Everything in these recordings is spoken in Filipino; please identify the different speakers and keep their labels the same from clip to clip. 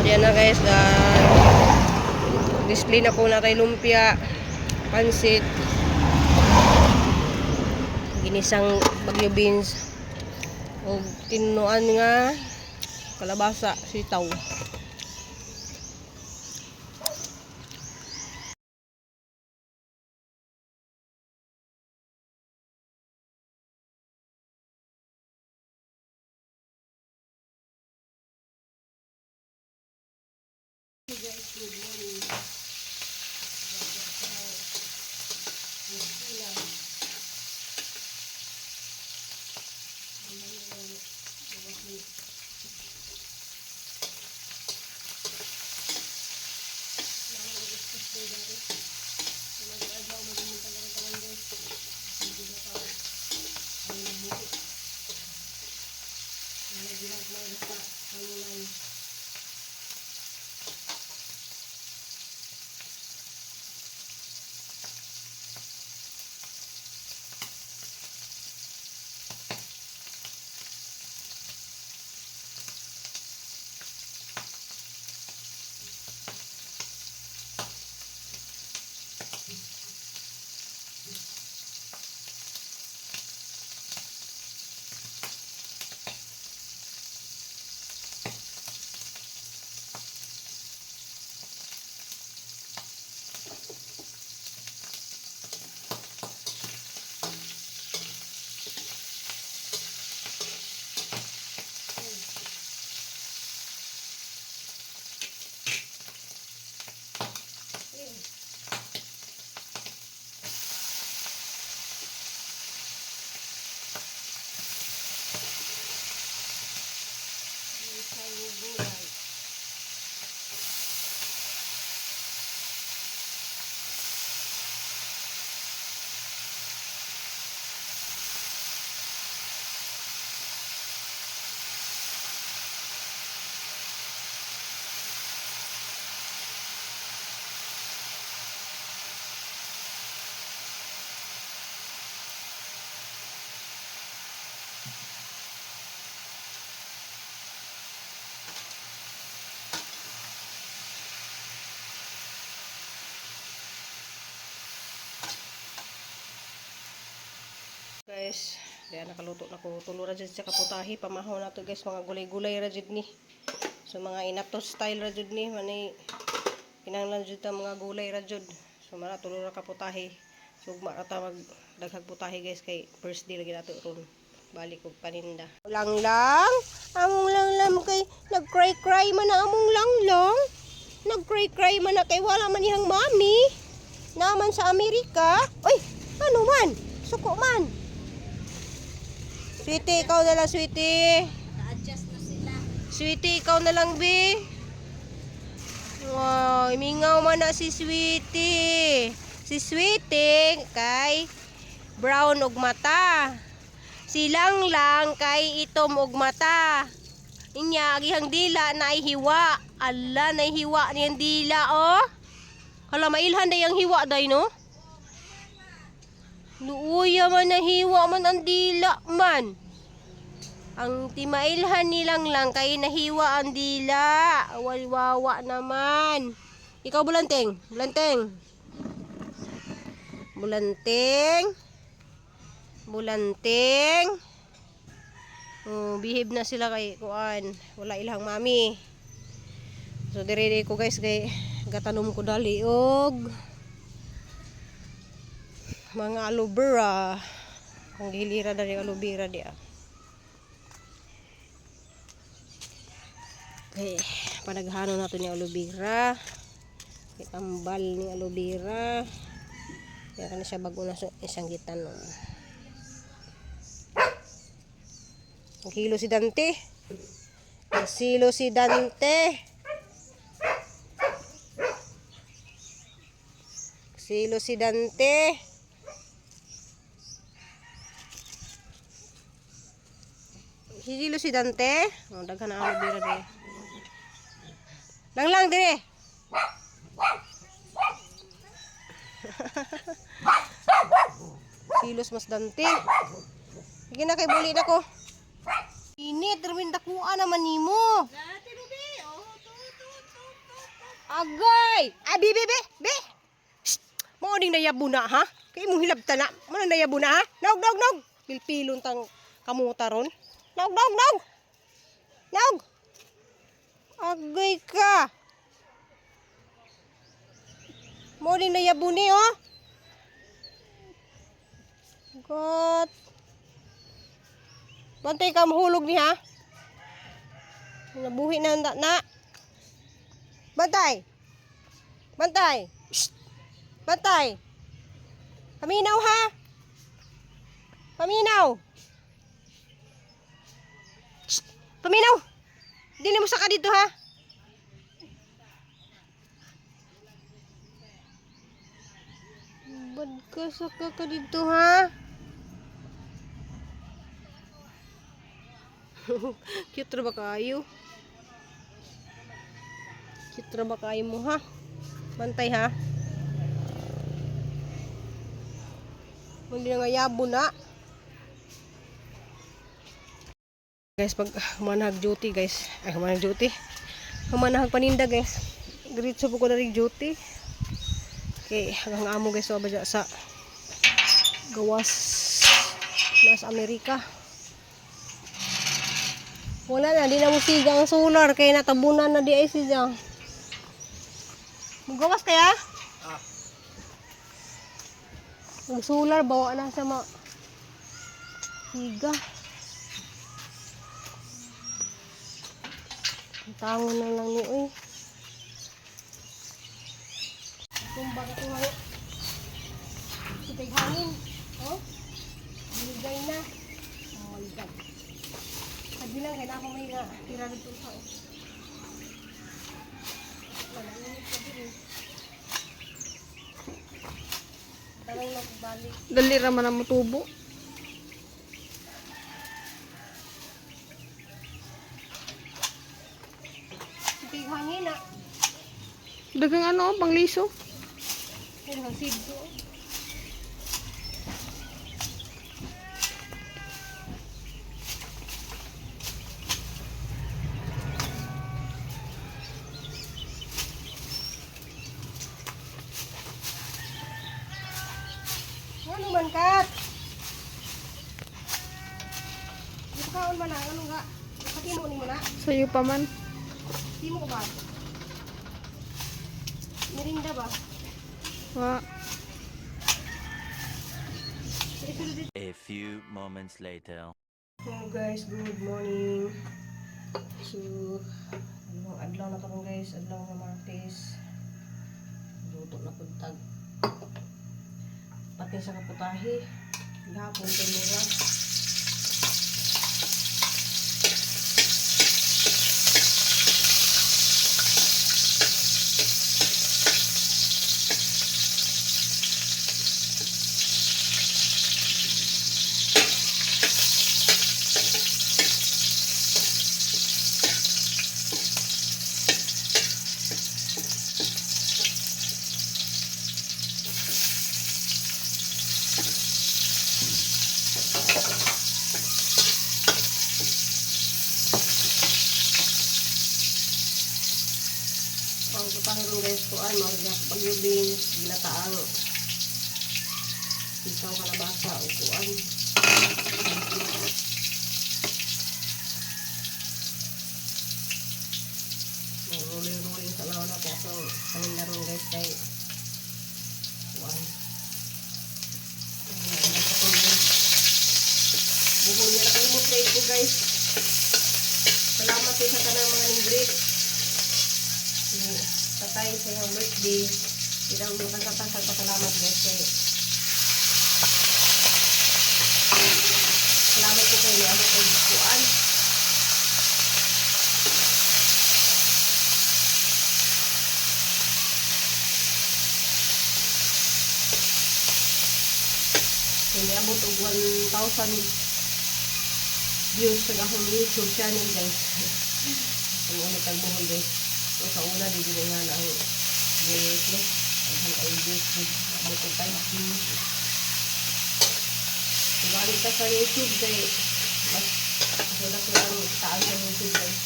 Speaker 1: Diyan na guys, display na po natin lumpia, pansit, ginisang bagyo beans, o tinuan nga kalabasa, sitaw. Guys, good morning. Guys, diyan nakaluto na ko. Tulo ra jud sa kaputahi, pamahaw na to guys, mga gulay-gulay ra jud ni. So mga inato style ra jud ni, manay kinahanglan jud ta mga gulay ra jud. So mara tulo ra kaputahi. Sugma ra ta mag daghag putahi guys, kay first day lagi nato ron. Balik og paninda. Lang among lang kay nag-cry man na among lang. Nag-cry man na kay wala man ihang mami. Naman sa Amerika. Oy, ano man? Suko man. Sweetie, ikaw na lang, sweetie.
Speaker 2: Na-adjust na sila.
Speaker 1: Sweetie, ikaw na lang, be. Wow, imingaw man na si sweetie. Si sweetie, kay brown og mata. Si lang kay itom og mata. Inya, agihang dila, naihiwa. Ala, naihiwa niyang dila, oh. Hala, mailhan day ang hiwa day, no? Luuya man nahiwa man ang dila man. Ang timailhan nilang lang kay nahiwa ang dila. Wawa naman. Ikaw bulanteng. Bulanteng. Oh, behave na sila kay kuan. Wala ilang mami. So dire ko guys kay gatanom ko dali og mga aloe vera. Ang gilira dari aloe vera dia. Okay, panaghano nato ni aloe vera. Itambal ni aloe vera. Kaya kana siya bago na isang gitan. Ang kilo si Dante. Ang silo si Dante. Silo si Dante. Silo si Dante. Oh, daghan na aloe vera dire. Lang dire. Silos mas Dante. Sige na kay buli na ko. Init, rin dakuan naman nimo.
Speaker 2: Dati rubi, oh, to.
Speaker 1: Agay! Ay, be! Shh! Mo ding nayabo na, ha? Kay mo hilabta na. Mo nang nayabo na, ha? Nog! Pilpilon tang kamuta ron. Nog! Agay ka! Mo ding nayabo ni, oh. God. Bantay ka mahulog ni, ha? Nabuhi na na. Bantay! Shh! Bantay! Paminaw, ha? Shh! Paminaw! Dili mo saka dito, ha? Bad ka saka ka dito, ha? Cute ra ba kayo? Cute ra ba kayo mo, ha? Bantay, ha? Hindi na nga yabo na. Guys, pag humanahag duty, guys. Ay, humanahag duty. Humanahag paninda, guys. Diretso po ko na rin duty. Okay, hanggang amo, guys. So, ba sa gawas nasa Amerika. Wala na, di na mo sigang solar. Kaya natabunan na di ay sigang. Magawas kaya? Ang solar, bawa na sa mga higa. Tango na lang niyo, eh. Kung bakit yung hangin. Sipig hangin. Oh, binigay na. Oh my God. Sabi lang, kailangan may tira dito sa, oh. Malamig ka din, eh. Tanong na balik.
Speaker 2: Dali raman ang matubo.
Speaker 1: Sipig hangin, ah.
Speaker 2: Dagang ano, pangliso.
Speaker 1: Yan ang sidso. Ano man, Kat? Dito kaon man na, ano nga? Patimo ni mo na?
Speaker 2: Sa'yo pa man.
Speaker 1: Timo ko ba? Merinda ba?
Speaker 2: Wa.
Speaker 3: A few moments later.
Speaker 1: Hello guys, good morning. So, adlaw na karon guys, adlaw na Martes. Luto na puntag. Pati sa kaputahe. Gahapon tumira. Ang putahe ron guys ko ay mga pagyubing ginataang ikaw kalabasa o kuan. Rolling sa lawan na po ang paninda ron guys kay kuan. Buhol niya na kayo mo plate ko guys. Salamat sa kanang mga ningrit. Tatay sa iyong birthday. Irang butang-katang salamat guys. Salamat po kayo niya sa kuan. Hindi abot og 1,000 views sa akong YouTube channel guys. Ang ulit ang buhol guys. So sa una di din nga ang views no. Ang ay views abot og 5 views. Balik ka sa YouTube kay mas wala ko ang taas sa YouTube guys.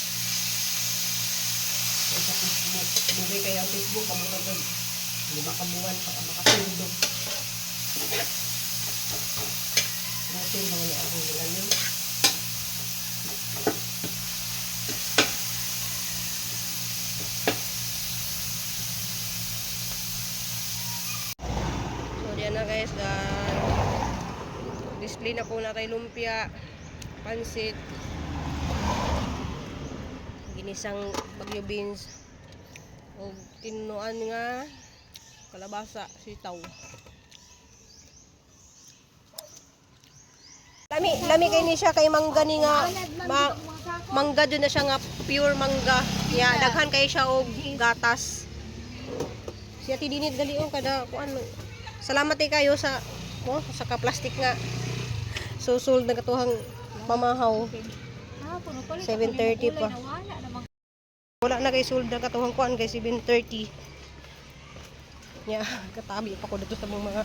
Speaker 1: So sa Facebook Hindi kaya ang Facebook, kamutan ko. 5 kabuwan, baka makasundog. Butin mga ni ako nilalim. So, diyan na guys. Display na po na tayo lumpia, pansit, ginisang bagyo beans, o tinuan nga kalabasa, sitaw. Lami kay ni siya kay mangga ni nga mangga dun na siya nga pure mangga. Kaya daghan kay siya og gatas. Siya tidinit gali o kada kuan. Salamat kayo sa sa ka-plastic nga. Susul na katuhang pamahaw. 7:30 pa. Wala na kay sul na katuhang kuan kay 7:30. Ya, katabi pa ko dito sa mga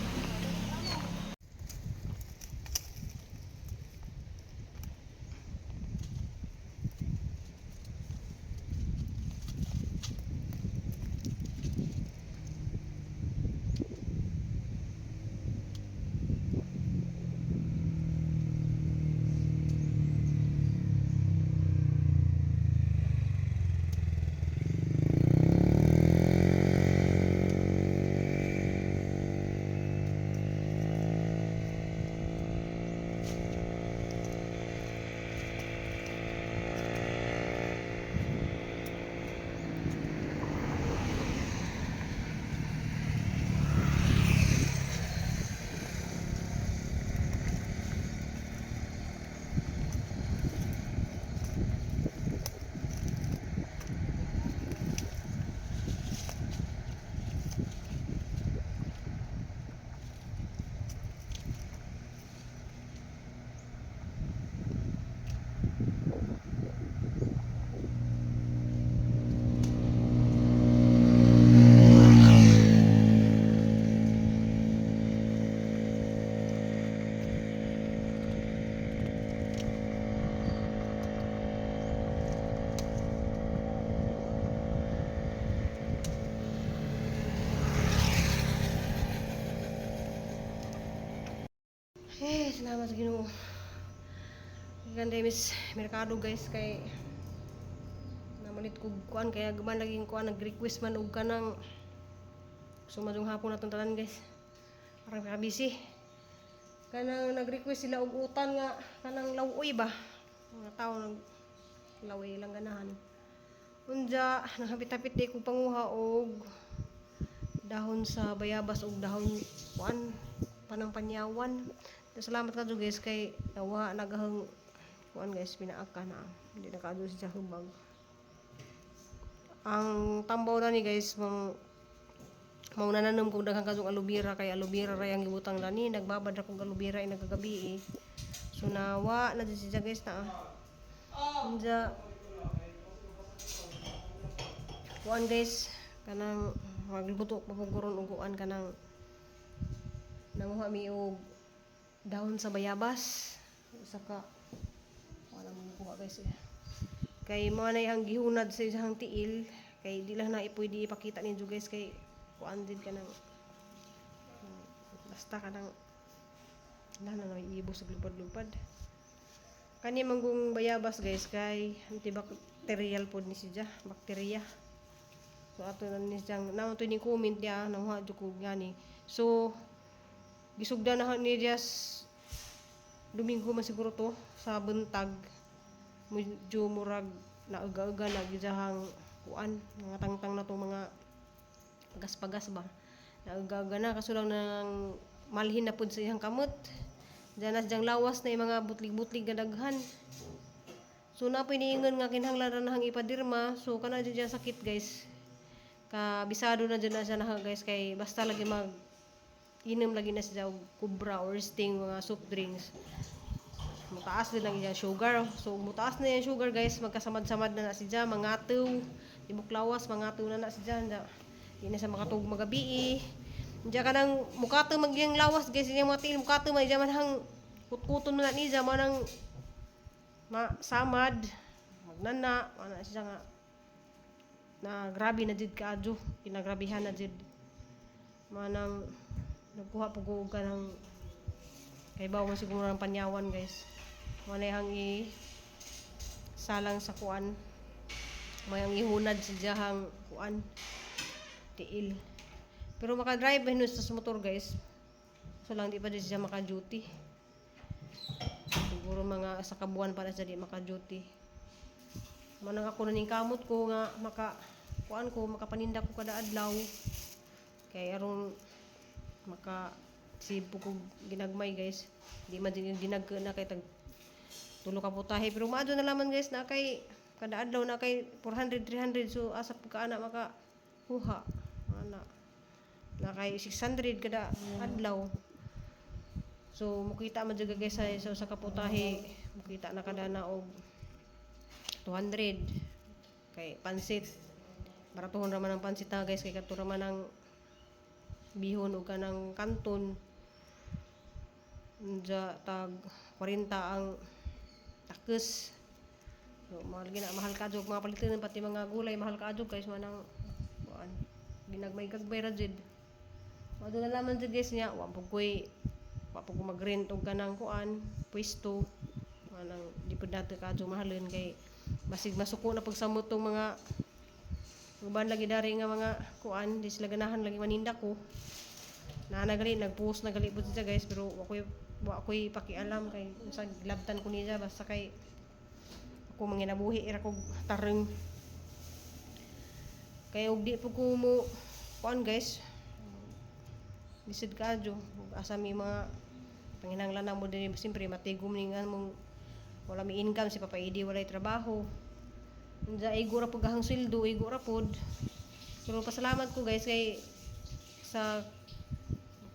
Speaker 1: salamat sa Ginoo. Ganda mis merkado guys kay namalit ko kuan kaya gaman laging kuan nag-request man og kanang sumadong hapon natong tanan guys. Parang busy. Kanang nag-request sila og utan nga kanang lawoy ba. Mga tao nag lawoy lang ganahan. Unja nakapit-apit di ko panguha og dahon sa bayabas og dahon kuan panang panyawan. Salamat ka guys kay nawa nagahang kuan guys pinaaka na hindi nakaadto siya hubag. Ang tambaw na ni guys mau nananom kog daghang kadtong aloe vera kay aloe vera ray ang gibutang dani nagbabad ra kog aloe vera ay nagagabi so nawa na siya guys na unja kuan guys kanang magluto papuguron og kuan kanang nanguha mi og dahon sa bayabas saka wala mo kuha guys kay mo na ang gihunad sa isang tiil kay di lang na pwede ipakita ninyo guys kay kuan din kanang basta kanang na iibos sa lupad-lupad kani manggong bayabas guys kay antibacterial pod ni siya bakterya so ato na ni siyang naon to ni comment dia nang ha jud ko gani so gisugdan na ni Dias Domingo man siguro to sa buntag medyo murag naaga-aga na gidahang kuan mga tangtang na to mga pagas-pagas ba naagaga na kaso lang nang malhin na pud sa iyang kamot diyan na siyang lawas na yung mga butlig-butlig nga daghan so napoy niingon nga kinahanglan ra nahang ipadirma so kana dyan sakit guys kabisado na dyan na siya na guys kay basta lagi mag inom lagi na siya og kubra or sting mga soft drinks mutaas din lang yung sugar so mutaas na yung sugar guys magkasamad-samad na siya mangatuw ibuklawas mangatuw na siya di na sa makatug magabi diya ka nang mukatuw magyang lawas guys yung mga tiil mukatuw may diya man hang kutkuton na niya man ang samad magnana ana siya nga na grabe na jud kaadyo, kinagrabihan na jud. Manang nagkuha po ko ka ng kay bawo man siguro ng panyawan guys. Mo na yang i salang sa kuan. Mo yang ihunad sa jahang kuan tiil. Pero maka-drive hinus sa motor guys. So lang di pa din siya maka-duty. Siguro mga sa kabuan para sa di maka-duty. Manang ako naning kamot ko nga kuan ko makapaninda ko kada adlaw. Kay aron maka save ko ginagmay guys. Di man din ginag na kay tag tulo ka putahe pero maado na laman guys na kay kada adlaw na kay 400 300 so asa pagka ana maka kuha ana na kay 600 kada adlaw. So mukita man jud guys sa kaputahe mukita na kada na og 200 kay pansit baratuhon ra man ang pansit na guys kay kadto ra man ang bihon ug kanang kanton ja tag 40 ang takes. So mahal ka jud mga paliton pati mga gulay mahal ka jud guys manang kuan ginagmay-gagbay ra jud. Mado na laman jud guys nya wa po ko mag-rent og kanang kuan pwesto manang di pud nato ka jud mahalon kay basig masuko na pag samot tong mga uban lagi dari nga mga kuan di sila ganahan lagi maninda ko na gali nag-post na gali pud siya guys pero wa ko'y pakialam kay sa labtan ko niya basta kay ako manginabuhi ira kog tareng kay og di pud ko mo kuan guys bisid kadyo asa mi mga panginahanglan na mo din siyempre matigom ni nga mong wala mi income si Papa Edi walay trabaho unja igo ra pud gahang sweldo igo ra pud pero pasalamat ko guys kay sa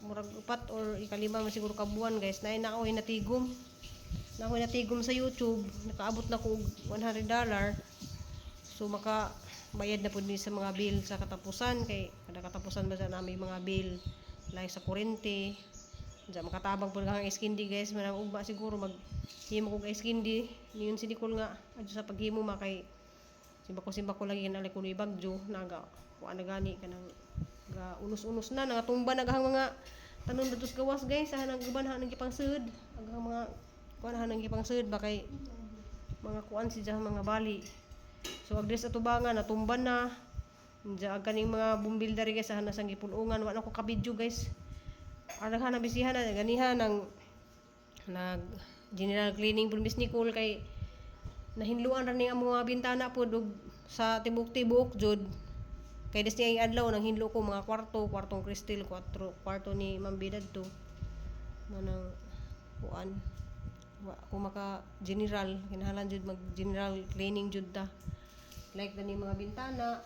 Speaker 1: murag 4 or ikalima man siguro kabuan guys na ako'y natigom sa YouTube nakaabot na ko og $100 so maka bayad na pud ni sa mga bill sa katapusan kay kada katapusan ba sa nami mga bill like sa kuryente diya makatabang pud kang iskindi guys manang ugma siguro maghimo kog iskindi niyon si Nicole nga adto sa paghimo makay simba ko lagi na ko ni bagyo naga kuan na gani kanang ga unos-unos na nangatumba na gahang mga tanon dados gawas guys sa hanang uban hanang gipangsud agang mga kuan hanang gipangsud ba kay mga kuan si mga bali so agres atubangan natumban na diya kaning mga bumbil dari guys sa hanang sang gipulungan wa na ko kabidyo guys araghan na bisihan na ganihan nang nag general cleaning pud Miss Nicole kay nahinluan ra ni ang mga bintana pud og sa tibok-tibok jud kay des niya adlaw nang hinlo ko mga kwartong kristal kwarto ni Ma'am Bidad to manang kuan wa ko maka general kinahanglan jud mag general cleaning jud ta like ni mga bintana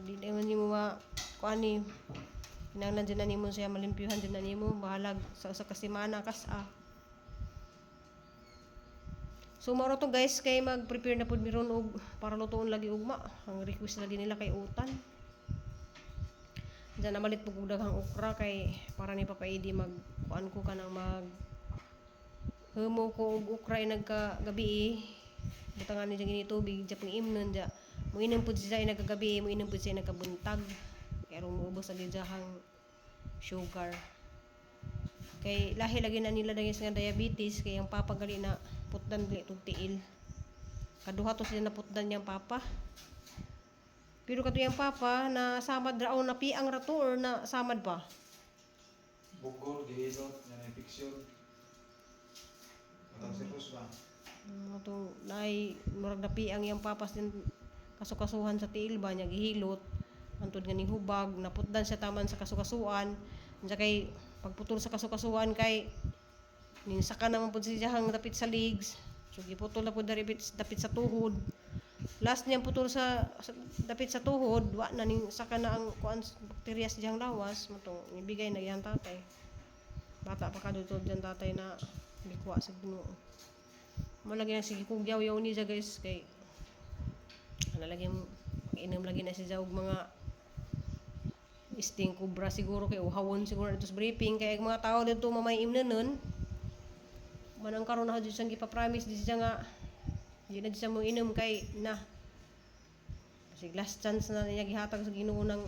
Speaker 1: di man nimo ma kuan ni kinahanglan jud na nimo siya malimpyuhan jud na nimo bahalag sa kasimana kas-a. So maro to guys kay mag-prepare na pud miron og para lutuon lagi ugma. Ang request lagi nila kay utan. Diyan na malit pug daghang okra kay para ni Papa Edi mag kuan ko kanang mag humo ko og okra nagka gabi. Butangan ni gini tubig japong imnon ja. Moinom pud siya nagkagabi, moinom pud siya nagkabuntag. Kay aron moubos ang jahang sugar. Kay lahi lagi na nila dagis nga diabetes kay ang papa gali na putdan gali tug tiil. Kaduha to sila na putdan yang papa. Pero kato yang papa na samad raon na piang ra to or na samad pa.
Speaker 4: Bukol gihilot na infeksyon. Matang sirus ba?
Speaker 1: Ato nay murag na piang yang papas din kasukasuhan sa tiil ba nya gihilot. Antod nga ning hubag naputdan siya taman sa kasukasuan. Unya kay pagputol sa kasukasuan kay ning saka naman pud siya hang dapit sa legs. So giputol na pud dapit sa tuhod. Last niyang putol sa dapit sa tuhod, wa na ning saka na ang kuan bakterya sa diyang lawas, matong ibigay na iyang tatay. Bata pa kadto diyan tatay na gikuha sa Ginoo. Malagi na sige kog yaw ni siya guys kay ana lagi mag-inom lagi na siya og mga sting cobra siguro kay uhawon siguro dito sa briefing kay mga tao dito mamayim na nun manang karon na jud siyang gipa-promise di siya nga di na siya mo inom kay na Kasi last chance na niya gihatag sa Ginoo ng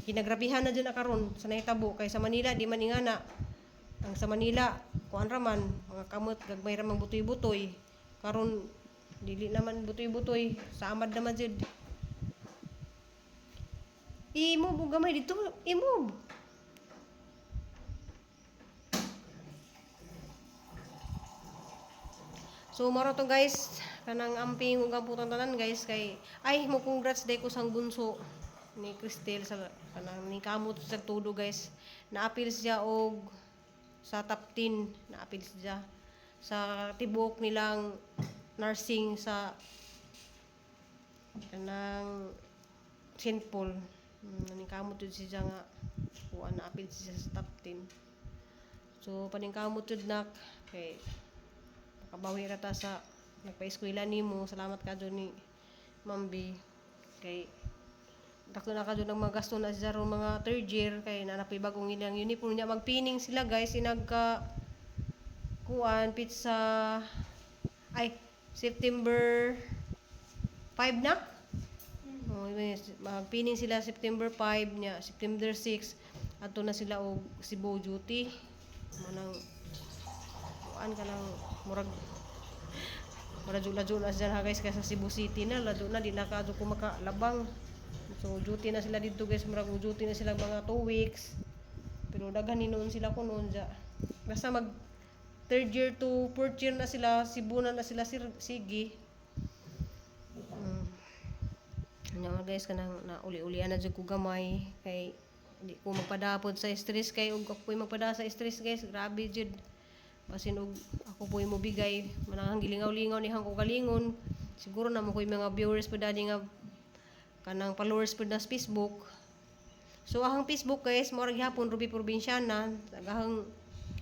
Speaker 1: kinagrabihan na dyan na karon sa nahitabo kay sa Manila di man ingana ang sa Manila kuan raman mga kamot gagmay ra man butoy-butoy karon dili naman butoy-butoy sa amad naman jud imo gamay dito imo. So maro to guys kanang amping ug amputan tanan guys kay ay mo congrats day ko sang bunso ni Cristel sa kanang ni kamot sa tudo guys. Naapil siya og sa top 10 naapil siya sa tibok nilang nursing sa kanang St. Paul. Ni kamot jud siya nga kuan naapil siya sa top 10. So paningkamot jud nak kay nakabawi ra ta sa nagpa-eskwela nimo. Salamat ka jud ni Mambi kay dako na ka jud ang mga gasto na siya ro mga third year kay nanapoy bagong ilang uniform niya magpining sila guys inagka kuan pizza ay September 5 na. Oh, magpining sila September 5 niya, September 6 adto na sila og Cebu duty. Manang kuan ka lang murag jula-jula siya guys kay sa Cebu City na lado na di na ka ko makalabang. So duty na sila dito guys, murag duty na sila mga 2 weeks. Pero daghan ni noon sila kunon ja. Basta mag third year to fourth year na sila, Cebu na sila sige. Ano guys kanang na uli-ulian na jud ko gamay kay di ko magpadapod sa stress kay ug ako po'y magpada sa stress guys, grabe jud. Basin og ako po'y mo bigay manang gilingaw-lingaw ni hang ko galingon. Siguro na mo ko'y mga viewers pa dadi nga kanang followers pud na sa Facebook. So ahang Facebook guys mao ra gihapon Ruby Probinsyana, agahang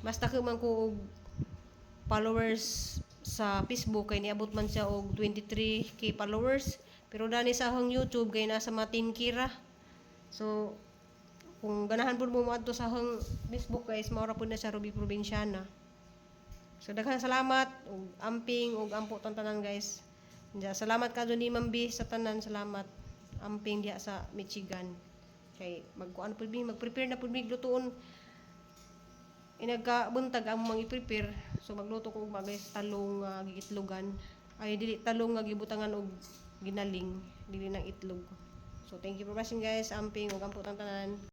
Speaker 1: basta ko man ko og followers sa Facebook kay niabot man siya og 23k followers. Pero dani sa ahang YouTube kay nasa matin kira. So kung ganahan pud mo adto sa ahang Facebook guys mao ra pud na siya Ruby Probinsyana. So daghang salamat ug amping ug ampo tanan guys. Salamat ka ni Mambi sa tanan, salamat. Amping diha sa Michigan kay magkuan pud mi mag-prepare na pud mi lutuon inagkabuntag ang mga i-prepare so magluto ko og guys talong gigitlogan ay dili talong nga gibutangan og ginaling dili nang itlog. So thank you for watching guys, amping ug ampo tanan.